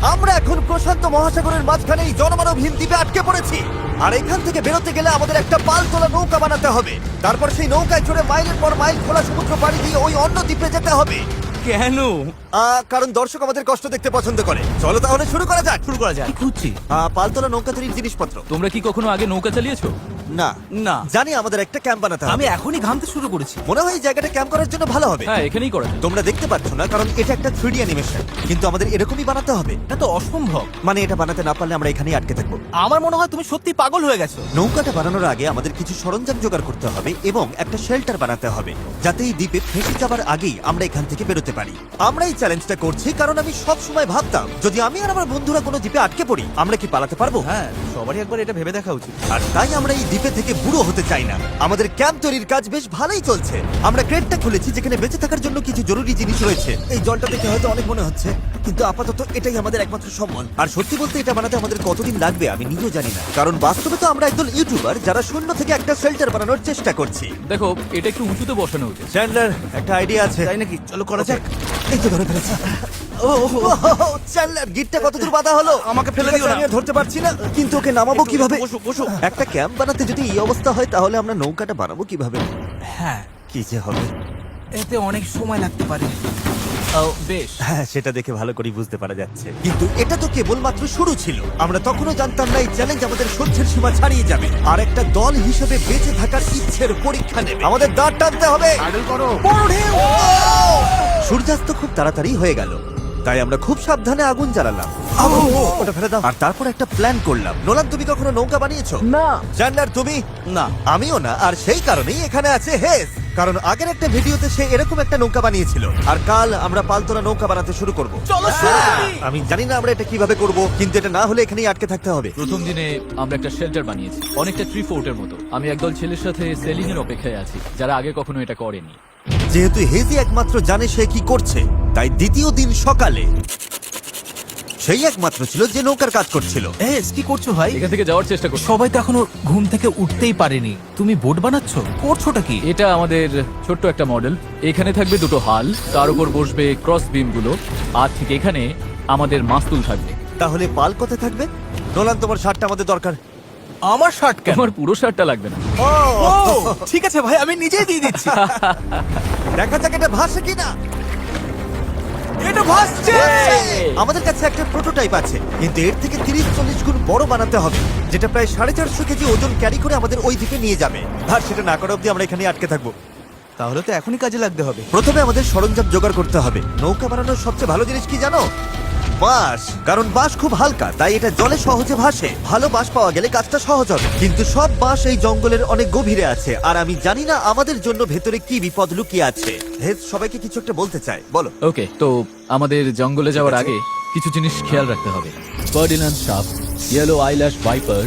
আমরা এখন প্রশান্ত মহাসাগরের মাঝখানে এই জনমানবহীন দ্বীপে আটকে পড়েছি। আর এখান থেকে বেরোতে গেলে আমাদের একটা পাল তোলা নৌকা বানাতে হবে। তারপর সেই নৌকায় চড়ে মাইলের পর মাইল খোলা সমুদ্র পাড়ি দিয়ে ওই অন্য দ্বীপে যেতে হবে। কেন? কারণ দর্শক আমাদের কষ্ট দেখতে পছন্দ করে। চলো তাহলে শুরু করা যাক। শুরু করা যায়। কি খুঁজছি? পালতোলা নৌকা তৈরির জিনিসপত্র। তোমরা কি কখনো আগে নৌকা চালিয়েছো? না না। জানি আমাদের একটা ক্যাম্প বানাতে হবে। আমি এখনই ঘামতে শুরু করেছি। মনে হয় এই জায়গাটা ক্যাম্প করার জন্য ভালো হবে। হ্যাঁ, এখানেই করা যায়। তোমরা দেখতে পাচ্ছ না কারণ এটা একটা 3D অ্যানিমেশন, কিন্তু আমাদের এরকমই বানাতে হবে। এটা তো অসম্ভব। মানে এটা বানাতে না পারলে আমরা এখানেই আটকে থাকবো। আমার মনে হয় তুমি সত্যি পাগল হয়ে গেছো। নৌকাটা বানানোর আগে আমাদের কিছু সরঞ্জাম জোগাড় করতে হবে এবং একটা শেল্টার বানাতে হবে, যাতে এই দ্বীপে ফেসে যাবার আগেই আমরা এখান থেকে বেরোতে পারি। আমরা এই চ্যালেঞ্জটা করছি কারণ আমি সব সময় ভাবতাম যদি আমি আর আমার বন্ধুরা কোনো দ্বীপে আটকে পড়ি আমরা কি পালাতে পারবো। হ্যাঁ, সবারই একবার এটা ভেবে দেখা উচিত। আর তাই আমরা এই দ্বীপে থেকে বুড়ো হতে চাই না। আমাদের ক্যাম্প তৈরির কাজ বেশ ভালোই চলছে। আমরা ক্রেটটা খুলেছি যেখানে বেঁচে থাকার জন্য কিছু জরুরি জিনিস রয়েছে। এই জলটা দেখে হয়তো অনেক মনে হচ্ছে, কিন্তু আপাতত এটাই আমাদের একমাত্র সম্বল। আর সত্যি বলতে এটা বানাতে আমাদের কতদিন লাগবে আমি নিজেও জানি না, কারণ বাস্তবে তো আমরা একদল ইউটিউবার যারা শূন্য থেকে একটা শেল্টার বানানোর চেষ্টা করছি। দেখো, এটা একটু উঁচুতে বসানো উচিত। চ্যান্ডলার, একটা আইডিয়া আছে। তাই নাকি? চলো করা যাক। এই তো ধরে ফেলেছি। চ্যান্ডলার, গিটটা কতদূর বাঁধা হলো? আমাকে ফেলে দিও না। আমি আর ধরতে পারছি না, কিন্তু ওকে নামাবো কিভাবে? বসো, বসো। একটা ক্যাম্প বানাতে যদি এই অবস্থা হয় তাহলে আমরা নৌকাটা বানাবো কিভাবে? হ্যাঁ, কি যে হবে। এতে অনেক সময় লাগতে পারে। বেশ। হ্যাঁ, সেটা দেখে ভালো করে বুঝতে পারা যাচ্ছে, কিন্তু এটা তো কেবলমাত্র শুরু ছিল। আমরা তখনও জানতাম না এই চ্যালেঞ্জ আমাদের সহ্যের সীমা ছাড়িয়ে যাবে আর একটা দল হিসেবে বেঁচে থাকার ইচ্ছের পরীক্ষা নেবে। আমাদের দাঁড় টানতে হবে। বড় ঢেউ! সূর্যাস্ত খুব তাড়াতাড়ি হয়ে গেল, তাই আমরা খুব সাবধানে আগুন জ্বালালাম। ওটা ফেলে দাও। আর তারপর একটা প্ল্যান করলাম। নোলান, তুমি কখনো নৌকা বানিয়েছো? না। চ্যান্ডলার, তুমি? না। আমিও না। আর সেই কারণেই এখানে আছে হেজ, কারণ আগের একটা ভিডিওতে সে এরকম একটা নৌকা বানিয়েছিল। আর কাল আমরা পালতোলা নৌকা বানাতে শুরু করব। চলো শুরু করি। আমি জানি না আমরা এটা কিভাবে করব, কিন্তু এটা না হলে এখানেই আটকে থাকতে হবে। প্রথম দিনে আমরা একটা শেল্টার বানিয়েছি, অনেকটা ট্রি ফোর্টের মতো। আমি একদল ছেলের সাথে সেলিং এর অপেক্ষায় আছি, যারা আগে কখনো এটা করেনি। যেহেতু হেজি একমাত্র জানে সে কি করছে, তাই দ্বিতীয় দিন সকালে সেই একমাত্র ছিল যে নৌকার কাজ করছিল। কি করছো ভাই? এখান থেকে যাওয়ার চেষ্টা করছি। সবাই তো এখনো ঘুম থেকে উঠতেই পারেনি। তুমি বোট বানাচ্ছ? করছোটা কি? এটা আমাদের ছোট্ট একটা মডেল। এখানে থাকবে দুটো হাল, তার উপর বসবে ক্রস বিম গুলো, আর ঠিক এখানে আমাদের মাস্তুল থাকবে। তাহলে পাল কোথায় থাকবে? নোলান, তোমার শার্টটা আমাদের দরকার। আমার শার্ট কেন? আমার পুরো শার্টটা লাগবে না। ও, ঠিক আছে ভাই, আমি নিজেই দিয়ে দিচ্ছি। দেখা যাক এটা ভাসে কিনা। এটা ভাসছে। আমাদের কাছে একটা প্রোটোটাইপ আছে, কিন্তু এর থেকে 30-40 গুণ বড় বানাতে হবে, যেটা প্রায় 450 কেজি ওজন ক্যারি করে আমাদের ওই দিকে নিয়ে যাবে। আর সেটা না করা অব্দি আমরা এখানে আটকে থাকবো। তাহলে তো এখনই কাজে লাগতে হবে। প্রথমে আমাদের সরঞ্জাম জোগাড় করতে হবে। নৌকা বানানোর সবচেয়ে ভালো জিনিস কি জানো? বাঁশ। কারণ বাঁশ খুব হালকা, তাই এটা জলে সহজে ভাসে। ভালো বাঁশ পাওয়া গেলে কাজটা সহজ হবে, কিন্তু সব বাঁশ এই জঙ্গলের অনেক গভীরে আছে, আর আমি জানি না আমাদের জন্য ভেতরে কি বিপদ লুকিয়ে আছে। হেজ সবাইকে কিছু একটা বলতে চায়, বলো। ওকে, তো আমাদের জঙ্গলে যাওয়ার আগে কিছু জিনিস খেয়াল রাখতে হবে। ফার্ডিনান্ড সাপ, ইয়েলো আইল্যাশ ভাইপার,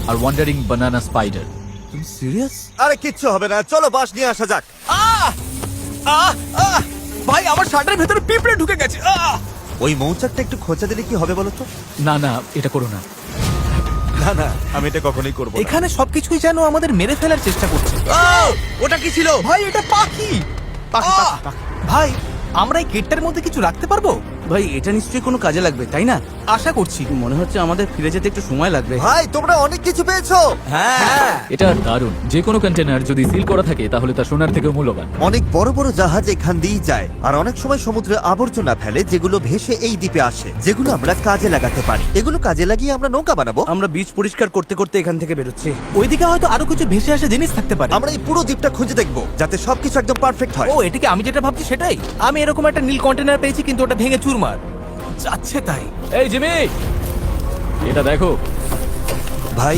আর ওয়ান্ডারিং বানানা স্পাইডার। তুমি সিরিয়াস? আরে কিচ্ছু হবে না, চলো বাঁশ নিয়ে আসা যাক। ভাই, আমার শার্টের ভেতরে পিঁপড়ে ঢুকে গেছে। ওই মৌচাকটা একটু খোঁচা দিলে কি হবে বলো তো? না না, এটা করো না। না না, আমি এটা কখনোই করবো না। এখানে সবকিছুই যেন আমাদের মেরে ফেলার চেষ্টা করছে। ওটা কি ছিল? ভাই, এটা পাখি। ভাই, আমরা এই কেটটার মধ্যে কিছু রাখতে পারবো? ভাই, এটা নিশ্চয়ই কোনো কাজে লাগবে, তাই না? আশা করছি। মনে হচ্ছে আমাদের ফিরে যেতে একটু সময় লাগবে। ভাই, তোমরা অনেক কিছু পেয়েছো। হ্যাঁ। এটা দারুণ। যে কোনো কন্টেনার যদি সিল করা থাকে তাহলে তা সোনার থেকেও মূল্যবান। অনেক বড় বড় জাহাজ এখান দিয়েই যায়, আর অনেক সময় সমুদ্রে আবর্জনা ফেলে যেগুলো ভেসে এই দ্বীপে আসে, যেগুলো আমরা কাজে লাগাতে পারি। এগুলো কাজে লাগিয়ে আমরা নৌকা বানাবো। আমরা বীজ পরিষ্কার করতে করতে এখান থেকে বেরোচ্ছি। ওইদিকে হয়তো আরো কিছু ভেসে আসা জিনিস থাকতে পারে। আমরা এই পুরো দ্বীপটা খুঁজে দেখবো, যাতে সবকিছু একদম পারফেক্ট হয়। ও, এটাকে আমি যেটা ভাবছি সেটাই। আমি এরকম একটা নীল কন্টেনার পেয়েছি, কিন্তু ওটা ভেঙে চুরমার যাচ্ছে। তাই এই জিমি, এটা দেখো। ভাই,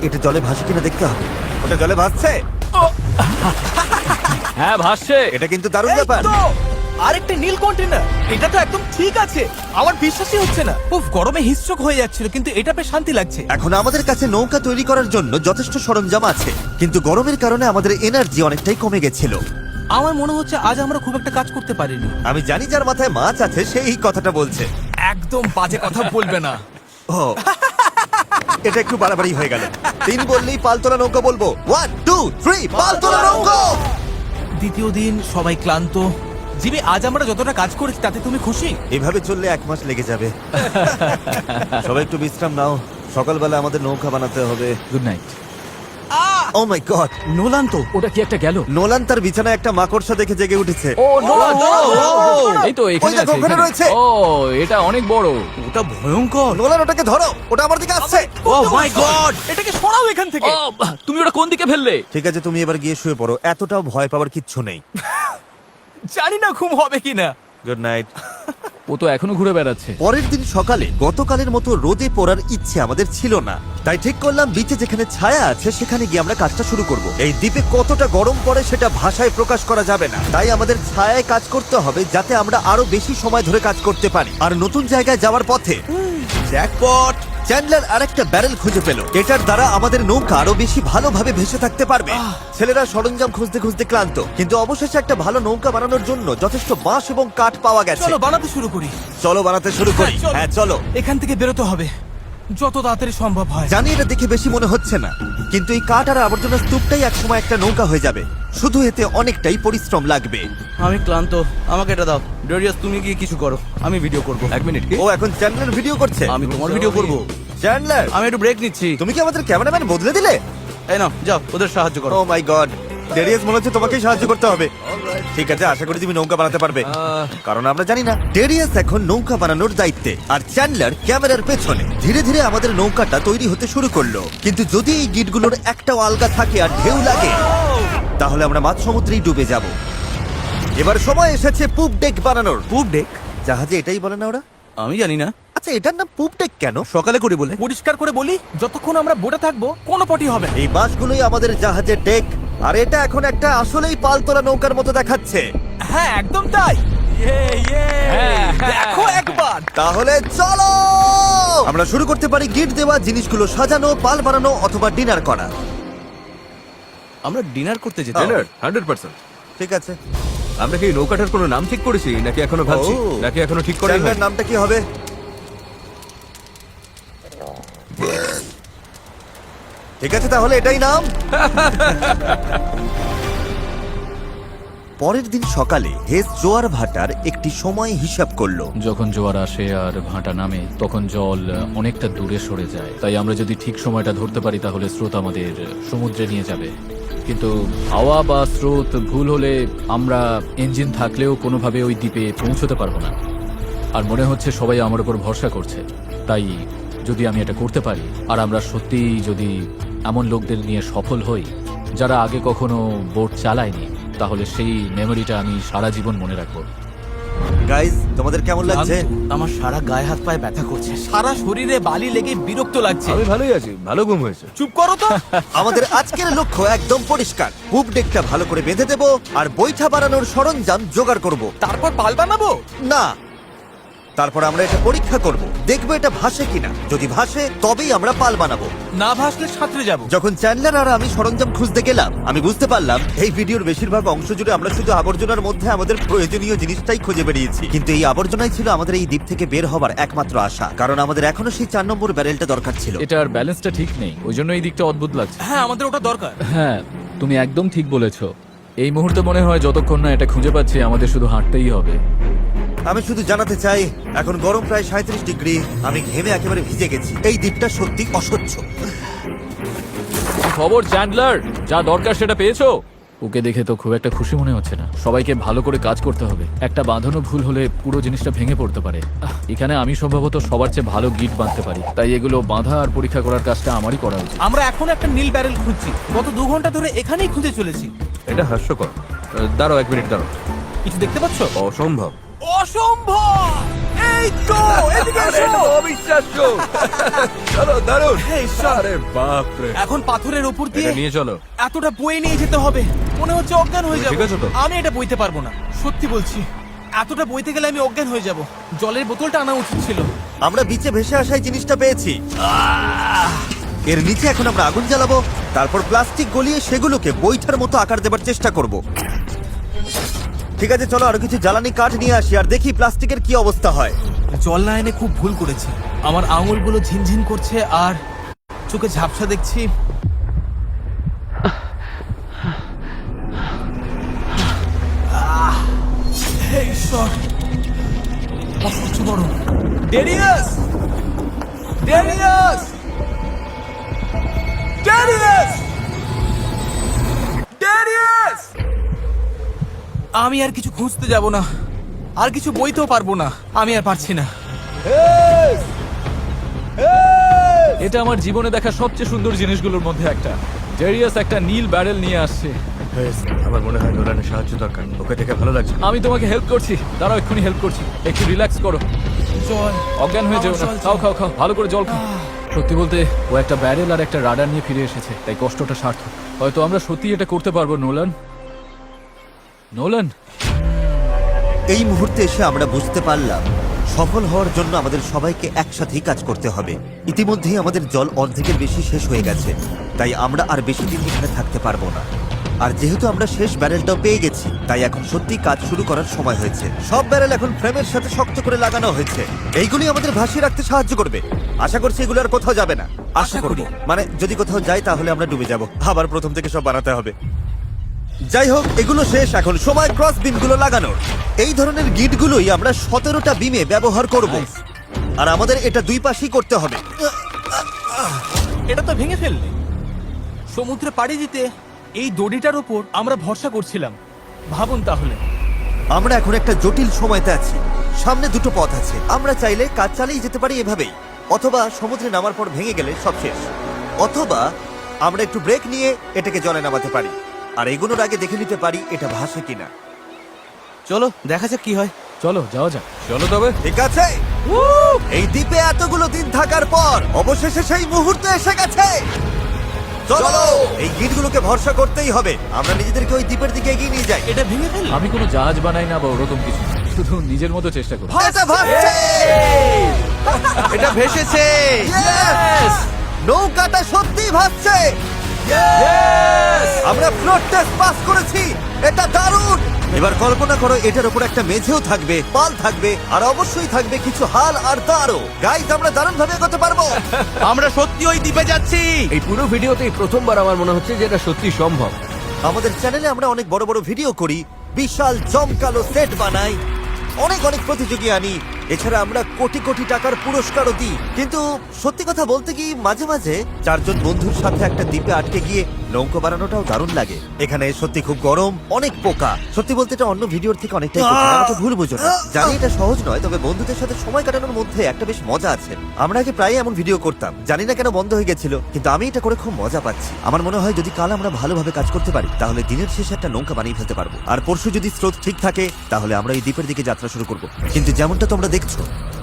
এটা জলে ভাসে কিনা দেখতে হবে। ওটা জলে ভাসছে। হ্যাঁ, ভাসছে। এটা কিন্তু দারুণ এই ব্যাপার। তো, আরেকটা নীল কন্টেনার। এটা তো একদম ঠিক আছে। আমার বিশ্বাসই হচ্ছে না। উফ, গরমে হিস্ট্রোক হয়ে যাচ্ছিল, কিন্তু এটা বেশ শান্তি লাগছে। এখন আমাদের কাছে নৌকা তৈরি করার জন্য যথেষ্ট সরঞ্জাম আছে, কিন্তু গরমের কারণে আমাদের এনার্জি অনেকটাই কমে গেছিল। আমার মনে হচ্ছে আজ আমরা খুব একটা কাজ করতে পারিনি। আমি জানি যার মাথায় মাছ আছে সেই এই কথাটা বলছে। একদম বাজে কথা বলবে না। ও, এটা একটু বাড়াবাড়ি হয়ে গেল। 3 বললেই পালতোলা নৌকা বলবো। 1 2 3 পালতোলা নৌকা। দ্বিতীয় দিন, সবাই ক্লান্ত, জিমি, আজ আমরা যতটা কাজ করেছি তাতে তুমি খুশি? এভাবে চললে 1 মাস লেগে যাবে। সবাই একটু বিশ্রাম নাও, সকালবেলা আমাদের নৌকা বানাতে হবে। Good night. Oh my God, Nolan তো। ওটা কি একটা গেল? নোলান তার বিছানায় একটা মাকড়সা দেখে জেগে উঠেছে। ও নোলান! এই তো এখানে ওই দেখো, আছে, ওখানে এখানে। রয়েছে। ও এটা অনেক বড়। ওটা ভয়ঙ্কর। নোলান ওটাকে ধরো, ওটা আমার দিকে আসছে। ও মাই গড! এটাকে সরাও এখান থেকে। ও তুমি ওটা কোন দিকে ফেললে? ঠিক আছে, তুমি এবার গিয়ে শুয়ে পড়ো, এতটাও ভয় পাওয়ার কিচ্ছু নেই। জানি না ঘুম হবে কিনা। Good night. ও তো এখনো ঘুরে বেড়াচ্ছে। পরের দিন সকালে গতকালের মতো রোদে পড়ার ইচ্ছে আমাদের ছিল না, তাই ঠিক করলাম বিচে যেখানে ছায়া আছে সেখানে গিয়ে আমরা কাজটা শুরু করব। এই দ্বীপে কতটা গরম পড়ে সেটা ভাষায় প্রকাশ করা যাবে না, তাই আমাদের ছায়ায় কাজ করতে হবে যাতে আমরা আরো বেশি সময় ধরে কাজ করতে পারি। আর নতুন জায়গায় যাওয়ার পথে জ্যাকপট, চ্যান্ডলার আরেকটা ব্যারেল খুঁজে পেল। এটার দ্বারা আমাদের নৌকা আরো বেশি ভালোভাবে ভেসে থাকতে পারবে। ছেলেরা সরঞ্জাম খুঁজতে খুঁজতে ক্লান্ত, কিন্তু অবশেষে একটা ভালো নৌকা বানানোর জন্য যথেষ্ট বাঁশ এবং কাঠ পাওয়া গেছে। চলো বানাতে শুরু করি। চলো বানাতে শুরু করি। হ্যাঁ চলো। এখান থেকে বেরোতে হবে যত তাড়াতাড়ি সম্ভব হয়। জানি এটা দেখে বেশি মনে হচ্ছে না, কিন্তু এই কাঠ আর আবর্জনা স্তূপটাই একসময় একটা নৌকা হয়ে যাবে। শুধু এতে অনেকটাই পরিশ্রম লাগবে। আমি ক্লান্ত, আমাকে এটা দাও। ডেরিয়াস, তুমি গিয়ে কিছু করো, আমি ভিডিও করব। 1 মিনিট কি? ও এখন চ্যান্ডলার ভিডিও করছে। আমি তোমার ভিডিও করব। চ্যান্ডলার, আমি একটু ব্রেক নিচ্ছি। তুমি কি আমাদের ক্যামেরাম্যান বদলে দিলে? এই নাও, যাও ওদের সাহায্য করো। ও মাই গড, ডেরিয়াস মনে হচ্ছে তোমাকেই সাহায্য করতে হবে। ঠিক আছে, আশা করি তুমি নৌকা বানাতে পারবে, কারণ আমরা জানি না। ডেরিয়াস এখন নৌকা বানানোর দায়িত্বে, আর চ্যান্ডলার ক্যামেরার পেছনে। ধীরে ধীরে আমাদের নৌকাটা তৈরি হতে শুরু করলো, কিন্তু যদি এই গিটগুলোর একটাও আলগা থাকে আর ঢেউ লাগে তাহলে আমরা মাঝ সমুদ্রেই ডুবে যাব। এবার সময় এসেছে পুপ ডেক বানানোর। পুপ ডেক? জাহাজে এটাই বলে না ওরা? আমি জানি না, আচ্ছা, এটার নাম পুপ ডেক কেন? সকালে করে বলে। পরিষ্কার করে বলি, যতক্ষণ আমরা বোটে থাকবো কোনো পটি হবে না। এই বাঁশগুলোই আমাদের জাহাজের ডেক, আর এটা এখন একটা আসলেই পালতোলা নৌকার মতো দেখাচ্ছে। হ্যাঁ একদম তাই। দেখো একবার। তাহলে চলো আমরা শুরু করতে পারি গিট দেওয়া জিনিসগুলো সাজানো, পাল বানানো অথবা ডিনার করা। আমরা ডিনার করতে যেতে ডিনার? 100%। ঠিক আছে, আমরা কি নৌকাটার কোনো নাম ঠিক করেছি নাকি এখনো ভাবছি? ও। নাকি এখনো ঠিক করাই চ্যানেলের হয়নি? নামটা কি হবে? ঠিক আছে, তাহলে এটাই নাম। পরের দিন সকালে হেস জোয়ার ভাটার একটি সময় হিসাব করলো। যখন জোয়ার আসে আর ভাটা নামে তখন জল অনেকটা দূরে সরে যায়, তাই আমরা যদি ঠিক সময়টা ধরতে পারি তাহলে স্রোত আমাদের সমুদ্রে নিয়ে যাবে। কিন্তু হাওয়া বা স্রোত ভুল হলে আমরা ইঞ্জিন থাকলেও কোনোভাবে ওই দ্বীপে পৌঁছতে পারবো না। আর মনে হচ্ছে সবাই আমার উপর ভরসা করছে, তাই যদি আমি এটা করতে পারি আর আমরা সত্যিই যদি এমন লোকদের নিয়ে সফল হই যারা আগে কখনো বোট চালায়নি, তাহলে সেই মেমোরিটা আমি সারা জীবন মনে রাখবো। গাইস, তোমাদের কেমন লাগছে? আমার সারা গায়ে হাত পায়ে ব্যথা করছে। সারা শরীরে বালি লেগে বিরক্ত লাগছে। আমি ভালোই আছি, ভালো ঘুম হয়েছে। চুপ করো তো। আমাদের আজকের লক্ষ্য একদম পরিষ্কার। পুপ ডেকটা ভালো করে বেঁধে দেব আর বৈঠা বানানোর সরঞ্জাম জোগাড় করব। তারপর পাল বানাবো। না, তারপর আমরা এটা পরীক্ষা করব, দেখবো এটা ভাসে কিনা। যদি ভাসে তবেই আমরা পাল বানাবো। না ভাসলে সাঁতরে যাবো। যখন চ্যান্ডলার আর আমি সরঞ্জাম খুঁজতে গেলাম, আমি বুঝতে পারলাম এই ভিডিওর বেশিরভাগ অংশ জুড়ে আমরা শুধু আবর্জনার মধ্যে আমাদের প্রয়োজনীয় জিনিসটাই খুঁজে বেরিয়েছি। কিন্তু এই আবর্জনাই ছিল আমাদের এই দ্বীপ থেকে বের হবার একমাত্র আশা, কারণ আমাদের এখনো সেই 4 নম্বর ব্যারেলটা দরকার ছিল। এটার ব্যালেন্সটা ঠিক নেই, ওই জন্য এই দিকটা অদ্ভুত লাগছে। হ্যাঁ আমাদের ওটা দরকার। হ্যাঁ, তুমি একদম ঠিক বলেছো। এই মুহূর্তে মনে হয় যতক্ষণ না এটা খুঁজে পাচ্ছি আমাদের শুধু হাঁটতেই হবে। আমি শুধু জানাতে চাই, এখন গরম প্রায় 37 ডিগ্রি, আমি ঘেমে একেবারে ভিজে গেছি। এই দ্বীপটা সত্যি অসহ্য। কি খবর চ্যান্ডলার? যা দরকার সেটা পেয়েছো? ওকে দেখে তো খুব একটা খুশি মনে হচ্ছে না। সবাইকে ভালো করে কাজ করতে হবে, একটা বাঁধানো ভুল হলে পুরো জিনিসটা ভেঙে পড়তে পারে। এখানে আমি সম্ভবত সবার চেয়ে ভালো গিট বাঁধতে পারি, তাই এগুলো বাঁধা আর পরীক্ষা করার কাজটা আমারই করা উচিত। আমরা এখন একটা নীল ব্যারেল খুঁজছি, গত 2 ঘন্টা ধরে এখানেই খুঁজে চলেছি। এটা হাস্যকর। দাঁড়াও 1 মিনিট, দাঁড়াও। কিছু দেখতে পাচ্ছ? অসম্ভব। অসম্ভব! এই তো এদিকে এসো। অবিশ্বাস্য। চলো, দারুণ। হে ঈশ্বর! আরে বাপ রে। এখন পাথরের উপর দিয়ে এটা নিয়ে চলো। এতটা বয়ে নিয়ে যেতে হবে, মনে হচ্ছে অজ্ঞান হয়ে যাবো। ঠিক আছে তো? আমি এটা বইতে পারবো না, সত্যি বলছি। এতটা বইতে গেলে আমি অজ্ঞান হয়ে যাব। জলের বোতলটা আনা উচিত ছিল। আমরা বিচে ভেসে আসাই জিনিসটা পেয়েছি। এর নিচে এখন আমরা আগুন জ্বালাবো, তারপর প্লাস্টিক গলিয়ে সেগুলোকে বৈঠার মতো আকার দেবার চেষ্টা করব। ঠিক আছে, চলো আরো কিছু জ্বালানি কাঠ নিয়ে আসি আর দেখি প্লাস্টিকের কি অবস্থা হয়। জল না এনে খুব ভুল করেছি। আমার আঙুলগুলো ঝিনঝিন করছে আর চোখে ঝাপসা দেখছি। অসহ্য গরম। ডেরিয়াস! ডেরিয়াস! ডেরিয়াস! ডেরিয়াস! আমি আর কিছু খুঁজতে যাব না, আর কিছু বইতেও পারবো না, আমি আর পারছি না। এটা আমার জীবনে দেখা সবচেয়ে সুন্দর জিনিসগুলোর মধ্যে একটা। ডেরিয়াস একটা নীল ব্যারেল নিয়ে আসছে। আমার মনে হয় নোলানের সাহায্য দরকার, ওকে দেখে ভালো লাগছে। আমি তোমাকে হেল্প করছি, দাঁড়াও এক্ষুনি হেল্প করছি। একটু রিল্যাক্স করো, জল, অজ্ঞান হয়ে যেও না। জল, খাও খাও খাও, ভালো করে জল খাও। সত্যি বলতে ও একটা ব্যারেল আর একটা রাডার নিয়ে ফিরে এসেছে, তাই কষ্টটা সার্থক। হয়তো আমরা সত্যি এটা করতে পারবো। নোলান, নোলান, এই মুহূর্তে এসে আমরা বুঝতে পারলাম সফল হওয়ার জন্য আমাদের সবাইকে একসাথেই কাজ করতে হবে। ইতিমধ্যেই আমাদের জল অর্ধেকের বেশি শেষ হয়ে গেছে, তাই আমরা আর বেশি দিন এখানে থাকতে পারবো না। আর যেহেতু আমরা শেষ ব্যারেলটাও পেয়ে গেছি, তাই এখন সত্যি কাজ শুরু করার সময় হয়েছে। সব ব্যারেল এখন ফ্রেমের সাথে শক্ত করে লাগানো হয়েছে। এইগুলি আমাদের ভাসিয়ে রাখতে সাহায্য করবে। আশা করছি এগুলো আর কোথাও যাবে না। আশা করি, মানে যদি কোথাও যাই তাহলে আমরা ডুবে যাব, আবার প্রথম থেকে সব বানাতে হবে। যাই হোক, এগুলো শেষ, এখন সময় ক্রস বিমগুলো লাগানোর। এই ধরনের গিটগুলোই আমরা 17টা বিমে ব্যবহার করব, আর আমাদের এটা দুই পাশেই করতে হবে। এটা তো ভেঙে ফেললে। সমুদ্রে পাড়ি দিতে এই দড়িটার উপর আমরা ভরসা করছিলাম। ভাবুন তাহলে। আমরা এখন একটা জটিল সময়তে আছি। সামনে দুটো পথ আছে, আমরা চাইলে কাজ চালিয়ে যেতে পারি এভাবেই, অথবা সমুদ্রে নামার পর ভেঙে গেলে সব শেষ, অথবা আমরা একটু ব্রেক নিয়ে এটাকে জলে নামাতে পারি, আর এগুলোর আগে দেখে নিতে পারি এটা ভাসে কিনা। চলো দেখা যাক কি হয়। চলো যাওয়া যাক। চলো তবে। ঠিক আছে, এই দ্বীপে এতগুলো দিন থাকার পর অবশেষে সেই মুহূর্ত এসে গেছে। চলো, এই গিটগুলোকে ভরসা করতেই হবে। আমরা নিজেদেরকে ওই দ্বীপের দিকে এগিয়ে নিয়ে যাই। এটা ভেঙে ফেললে। আমি কোনো জাহাজ বানাই না বা ওরকম কিছু, শুধু নিজের মতো চেষ্টা করি। এটা ভাসছে! এটা ভেসেছে। Yes! নৌকাটা সত্যিই ভাসছে। আমরা ফ্লোট টেস্ট পাস করেছি, এটা দারুণ। এবার কল্পনা করো এটার উপর একটা মেঝেও থাকবে, পাল থাকবে, আর অবশ্যই থাকবে কিছু হাল আর তারও। গাইস, আমরা দারুণ ভাবে এগোতে পারবো। আমরা সত্যি ওই দ্বীপে যাচ্ছি। এই পুরো ভিডিওতেই প্রথমবার আমার মনে হচ্ছে যে এটা সত্যি সম্ভব। আমাদের চ্যানেলে আমরা অনেক বড় বড় ভিডিও করি, বিশাল জমকালো সেট বানাই, অনেক অনেক প্রতিযোগী আনি, এছাড়া আমরা কোটি কোটি টাকার পুরস্কারও দিই। কিন্তু সত্যি কথা বলতে কি, মাঝে মাঝে চারজন বন্ধুর সাথে একটা দ্বীপে আটকে গিয়ে নৌকো বানানোটাও দারুণ লাগে। এখানে সত্যি খুব গরম, অনেক পোকা। সত্যি বলতে এটা অন্য ভিডিওর থেকে অনেকটাই কঠিন, আমাকে ভুল বুঝো না। জানি এটা সহজ নয়, তবে বন্ধুদের সাথে সময় কাটানোর মধ্যে একটা বেশ মজা আছে। আমরা আগে প্রায় এমন ভিডিও করতাম, জানি না কেন বন্ধ হয়ে গেছিল, কিন্তু আমি এটা করে খুব মজা পাচ্ছি। আমার মনে হয় যদি কাল আমরা ভালোভাবে কাজ করতে পারি, তাহলে দিনের শেষে একটা নৌকা বানিয়ে ফেলতে পারবো। আর পরশু যদি স্রোত ঠিক থাকে, তাহলে আমরা এই দ্বীপের দিকে যাত্রা শুরু করব। কিন্তু যেমনটা তোমরা দেখছো,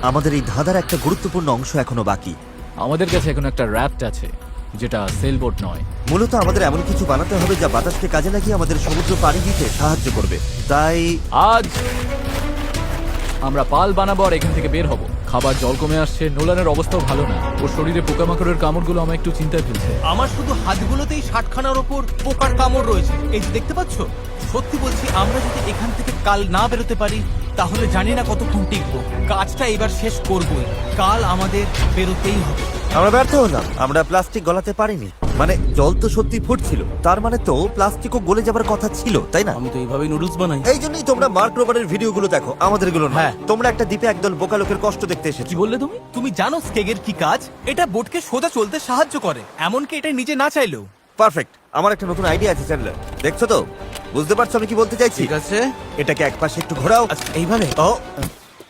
আমাদের এই ধাঁধার একটা গুরুত্বপূর্ণ অংশ এখনো বাকি। আমাদের কাছে এখন একটা র্যাফট আছে, যেটা সেলবোট নয়। মূলত আমাদের এমন কিছু বানাতে হবে যা বাতাসকে কাজে লাগিয়ে আমাদের সমুদ্র পাড়ি দিতে সাহায্য করবে। তাই আজ আমরা পাল বানাবো আর এখান থেকে বের হব। খাবার জল কমে আসছে, নোলানের অবস্থাও ভালো না, ওর শরীরে পোকামাকড়ের কামড়গুলো আমায় একটু চিন্তায় ফেলছে। আমার শুধু হাতগুলোতেই 60খানার ওপর পোকার কামড় রয়েছে। এই যে দেখতে পাচ্ছ, সত্যি বলছি, আমরা যদি এখান থেকে কাল না বেরোতে পারি, তাহলে জানি না কতক্ষণ টিকবো। কাজটা এবার শেষ করবোই, কাল আমাদের বেরোতেই হবে। আমরা ব্যর্থ হলাম, আমরা প্লাস্টিক গলাতে পারিনি। মানে জল তো সত্যি ফুটছিল, তার মানে তো প্লাস্টিকও গলে যাবার কথা ছিল, তাই না? আমি তো এইভাবেই নুডলস বানাই। এই জন্যই তোমরা মার্ক রোবারের ভিডিওগুলো দেখো, আমাদের গুলো না। হ্যাঁ। তোমরা একটা দ্বীপে একদল বোকা লোকের কষ্ট দেখতে এসেছো। কি বললে তুমি? তুমি জানো স্কেগের কি কাজ? এটা বোটকে সোজা চলতে সাহায্য করে, এমনকি এটা নিজে না চাইলেও। পারফেক্ট। আমার একটা নতুন আইডিয়া আছে চ্যানেলে, দেখছো তো? বুঝতে পারছো আমি কি বলতে চাইছি? ঠিক আছে, এটাকে একপাশে একটু ঘোরাও। আচ্ছা, এইভাবে। ও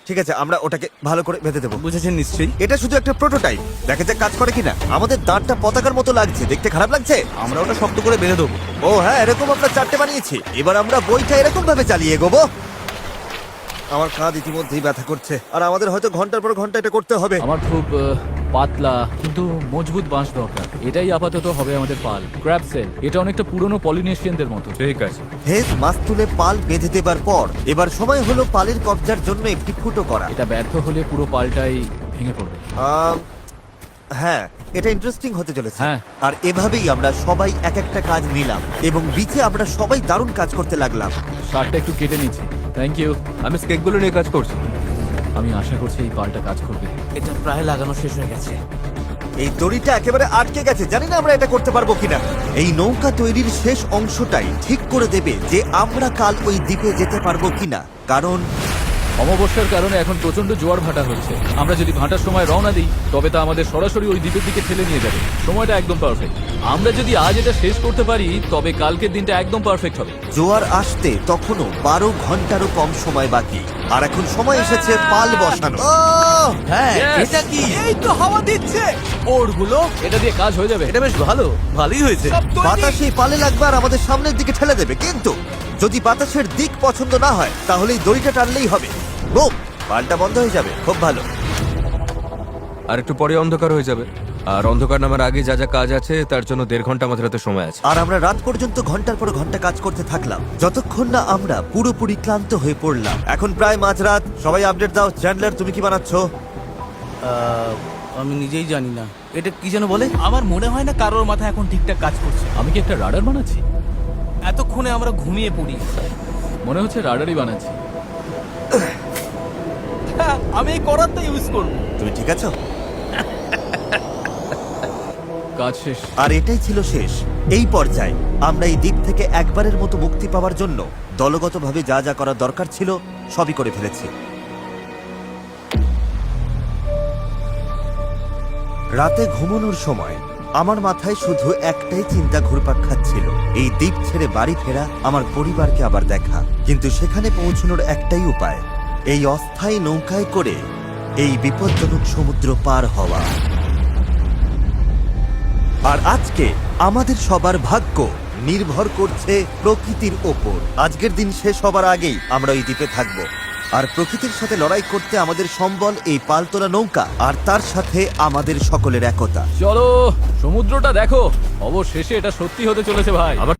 ঠিক আছে, আমরা ওটাকে ভালো করে বেঁধে দেবো। বুঝেছেন নিশ্চয়ই। এটা শুধু একটা প্রোটোটাইপ, দেখা যাক কাজ করে কিনা। আমাদের দাঁতটা পতাকার মতো লাগছে, দেখতে খারাপ লাগছে? আমরা ওটা শক্ত করে বেঁধে দেবো। ও হ্যাঁ, এরকম আমরা চারটে বানিয়েছি। এবার আমরা বইটা এরকম ভাবে চালিয়ে এগোবো। আমার কাঁধ ইতিমধ্যেই ব্যথা করছে, আর আমাদের হয়তো ঘন্টার পর ঘন্টা এটা করতে হবে। আমার খুব পাতলা কিন্তু মজবুত বাঁশ দরকার। এটাই আপাতত হবে আমাদের পাল। ক্র্যাব সেল, এটা অনেকটা পুরনো পলিনেশিয়ানদের মতো। ঠিক আছে। হেজ মাছ তুলে পাল বেঁধে দেবার পর এবার সময় হলো পালের কবজার জন্য একটি ফুটো করা। এটা ব্যর্থ হলে পুরো পালটাই ভেঙে পড়বে। হ্যাঁ, এটা ইন্টারেস্টিং হতে চলেছে। হ্যাঁ। আর এভাবেই আমরা সবাই এক একটা কাজ নিলাম, এবং বিচে আমরা সবাই দারুণ কাজ করতে লাগলাম। শার্টটা একটু কেটে নিচ্ছি। Thank you. আমি স্কেকগুলো নিয়ে কাজ করছি। আমি আশা করছি এই পালটা কাজ করবে। এটা প্রায় লাগানো শেষ হয়ে গেছে। এই দড়িটা একেবারে আটকে গেছে, জানি না আমরা এটা করতে পারবো কিনা। এই নৌকা তৈরির শেষ অংশটাই ঠিক করে দেবে যে আমরা কাল ওই দ্বীপে যেতে পারবো কিনা। কারণ অমাবস্যার কারণে এখন প্রচন্ড জোয়ার ভাটা হচ্ছে। আমরা যদি ভাটার সময় রওনা দিই তবে তা আমাদের সরাসরি ওই দ্বীপের দিকে ঠেলে নিয়ে যাবে। সময়টা একদম পারফেক্ট। আমরা যদি আজ এটা শেষ করতে পারি তবে কালকের দিনটা একদম পারফেক্ট হবে। জোয়ার আসতে তখনও 12 ঘন্টারও কম সময় বাকি, আর এখন সময় এসেছে পাল বসানো। হ্যাঁ Yes! এটা কি? এই তো হাওয়া দিচ্ছে, ওরগুলো এটা দিয়ে কাজ হয়ে যাবে। এটা বেশ ভালোই হয়েছে। সব তৈরি। বাতাস এই পালে লাগবে আর আমাদের সামনের দিকে ঠেলে দেবে, কিন্তু যদি বাতাসের দিক পছন্দ না হয় তাহলে এই দড়িটা টানলেই হবে। বুম, পালটা বন্ধ হয়ে যাবে। খুব ভালো। আর একটু পরে অন্ধকার হয়ে যাবে, আর অন্ধকার নামার আগে যা যা কাজ আছে তার জন্য 1.5 ঘন্টা আমাদের হাতে সময় আছে। আর আমরা রাত পর্যন্ত ঘন্টার পর ঘন্টা কাজ করতে থাকলাম, যতক্ষণ না আমরা পুরোপুরি ক্লান্ত হয়ে পড়লাম। এখন প্রায় মাঝরাত। সবাই আপডেট দাও। চ্যান্ডলার, তুমি কি বানাচ্ছ? আমি নিজেই জানি না এটা কি যেন বলে। আমার মনে হয় না কারোর মাথা এখন ঠিকঠাক কাজ করছে। আমি কি একটা রাডার বানাচ্ছি? এতক্ষণে আমরা ঘুমিয়ে পড়ি। মনে হচ্ছে রাডারই বানাচ্ছি। হ্যাঁ, আমি এই করারটা ইউজ করব। তুমি ঠিক আছো? কাজ শেষ। আর এটাই ছিল শেষ। এই পর্যায়ে আমরা এই দ্বীপ থেকে একবারের মতো মুক্তি পাওয়ার জন্য দলগতভাবে যা যা করার দরকার ছিল সবই করে ফেলেছি। রাতে ঘুমানোর সময় আমার মাথায় শুধু একটাই চিন্তা ঘুরপাক খাচ্ছিল, এই দ্বীপ ছেড়ে বাড়ি ফেরা, আমার পরিবারকে আবার দেখা। কিন্তু সেখানে পৌঁছানোর একটাই উপায়, এই অস্থায়ী নৌকায় করে এই বিপজ্জনক সমুদ্র পার হওয়া। আর আজকে আমাদের সবার ভাগ্য নির্ভর করছে প্রকৃতির ওপর। আজকের দিন শেষ হবার আগেই আমরা এই দ্বীপে থাকব, আর প্রকৃতির সাথে লড়াই করতে আমাদের সম্বল এই পালতোলা নৌকা, আর তার সাথে আমাদের সকলের একতা। চলো সমুদ্রটা দেখো। অবশেষে এটা সত্যি হতে চলেছে ভাই। আবার